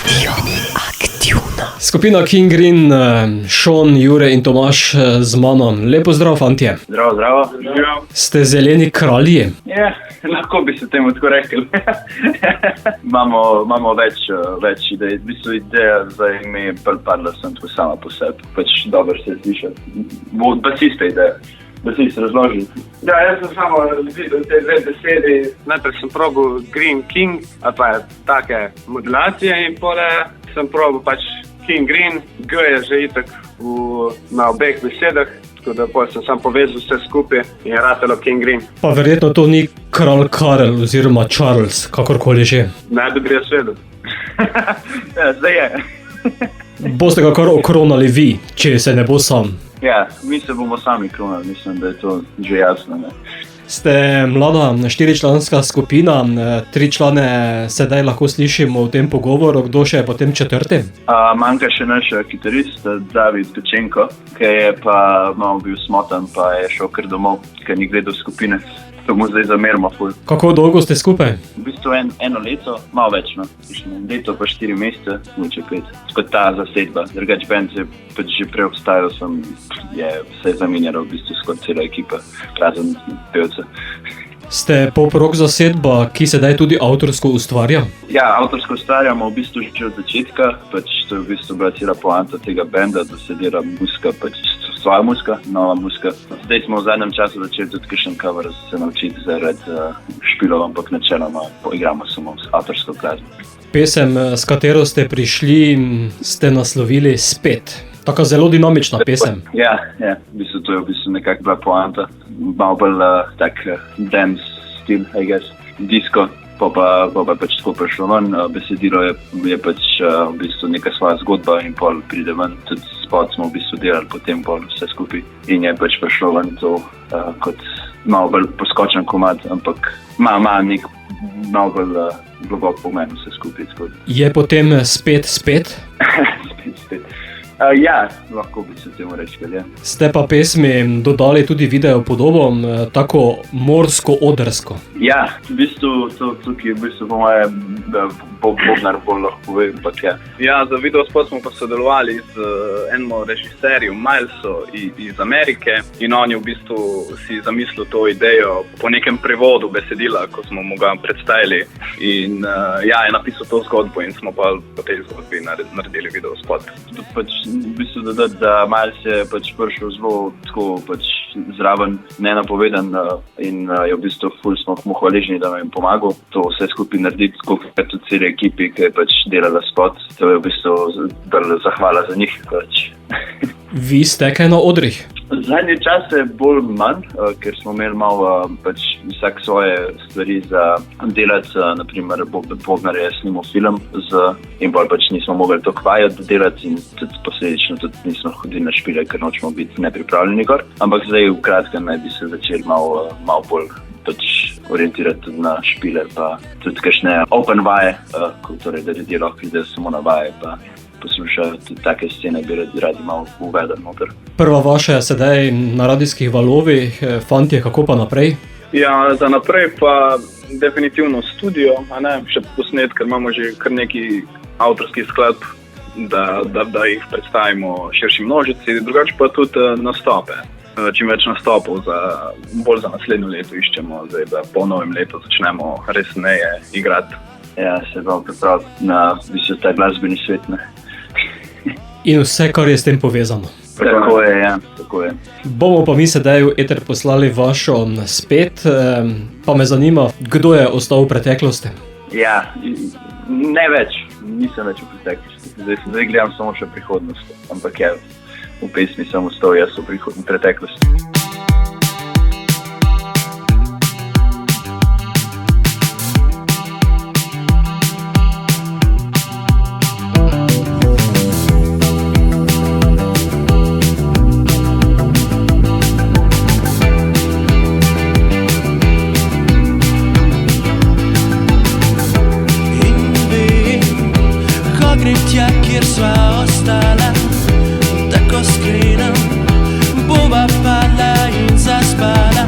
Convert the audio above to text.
Radio Aktivna. Skupina King Green, Šon, Jure in Tomaž z mano. Lepo zdrav, fantje. Zdravo, zdravo. Ste zeleni kralji. Ja, lahko bi se temu tako rekli. imamo več idej. V bistvu ideja za ime padla sem tako sama po sebi. Pač dobro se sliša. Basista ideja. Basist razloži. Ja, jaz sem samo videl te dve besedi. Najprej sem probal Green King, ali pa take modulacije in pole sem probal pač King Green. G je že itak na obeh besedah, tako da pol sem sam povezal vse skupaj in je ratalo King Green. Pa verjetno to ni kralj Karel oziroma Charles, kakorkoli že. Ne, da bi jaz vedel. Ja, zdaj je. Boste ga kar okronali vi, če se ne bo sam. Ja, mi se bomo sami kronali, mislim, da je to že jasno. Ne? Ste mlada 4-članska skupina, 3 člane sedaj lahko slišimo v tem pogovoru, kdo še je potem četrti? Manjka še naš kitarist, David Pečenko, ki je pa malo bil smotan, pa je šel kar domov, ker ni gledal skupine. To mu zdaj zamerimo ful. Kako dolgo ste skupaj? V bistvu eno leto, malo več, no. Leto pa 4 mesece, mogoče 5. Kot ta zasedba. Drugač band je pač že prej obstajal, je vse zamenjalo v bistvu skoro cela ekipa, razen pevca. Ste pop-rock zasedba, ki sedaj tudi avtorsko ustvarja? Ja, avtorsko ustvarjamo v bistvu že od začetka, pač to je v bistvu bila cela poanta tega benda, da se dela muzika, pač svoja muzika, nova muzika. Zdaj smo v zadnjem času začeli tudi kakšen cover se naučiti zaradi špilov, ampak načeloma poigramo samo s avtorsko glasbo. Pesem, s katero ste prišli, ste naslovili Spet. Taka zelo dinamična pesem. Ja, v bistvu to je v bistvu nekako bila poanta. Malo bolj tak dance stil, I guess, disco. Pa pač tako prišlo ven, besedilo je pač v bistvu neka svoja zgodba in pol pride ven. Tudi spot smo v bistvu delali potem pol vse skupaj in je pač prišlo ven to kot malo bolj poskočen komad, ampak ima nek malo bolj globok pomen vse skupaj. Je potem spet? Spet. Ja, lahko bi se temu rekli, ja. Ste pa pesmi dodali tudi video podobo, tako morsko-odrsko. Ja, v bistvu to tukaj v bistvu po moje Bobnar bolj lahko pove, ampak ja. Ja, za videospot smo pa sodelovali z enim režiserjem, Milesu iz Amerike in on je v bistvu si zamislil to idejo po nekem prevodu besedila, ko smo mu ga predstavili in ja, je napisal to zgodbo in smo pa po tej zgodbi naredili videospot. Pač v bistvu dodati, da Miles je pač prišel zelo tako pač zraven, nenapovedan in je v bistvu ful smo mu hvaležni, da nam je pomagal to vse skupaj narediti, kot tudi celi ekipi, ki je pač delala spot. To je v bistvu zahvala za njih. Pač. Vi ste kaj na odrih? Zadnji čas je bolj manj, ker smo imeli malo pač vsak svoje stvari za delati, naprimer Bognar je snimal film in bolj pač nismo mogli to kvajati delati in tudi posledično tudi nismo hodili na špile, ker nočemo biti nepripravljeni gor. Ampak zdaj v kratkem naj bi se začeli malo bolj pač orientirati tudi na špile, pa tudi kakšne open vaje, torej da ljudje lahko idejo samo na vaje, pa poslušajo tudi take scene, bi radi malo uvedali noter. Prva vaša je sedaj na radijskih valovih, fantje, kako pa naprej? Ja, za naprej pa definitivno studio, a ne, še posnet, ker imamo že kar neki avtorskih skladb, da jih predstavimo širši množici, drugače pa tudi nastope. Čim več nastopov, bolj za naslednjo leto iščemo, zdaj da po novem letu začnemo resneje igrati. Ja, se bomo pripraviti na ta glasbeni svet, ne. In vse, kar je s tem povezano. Tako je, ja, tako je. Bomo pa mi sedaj v eter poslali vašo Spet, pa me zanima, kdo je ostal v preteklosti? Ja, ne več, nisem več v preteklosti. Zdaj gledam samo še prihodnost, ampak ja, v pesmi sem ostal jaz v preteklosti. Kjer sva ostala, tako skrenem, bova padla in zaspala.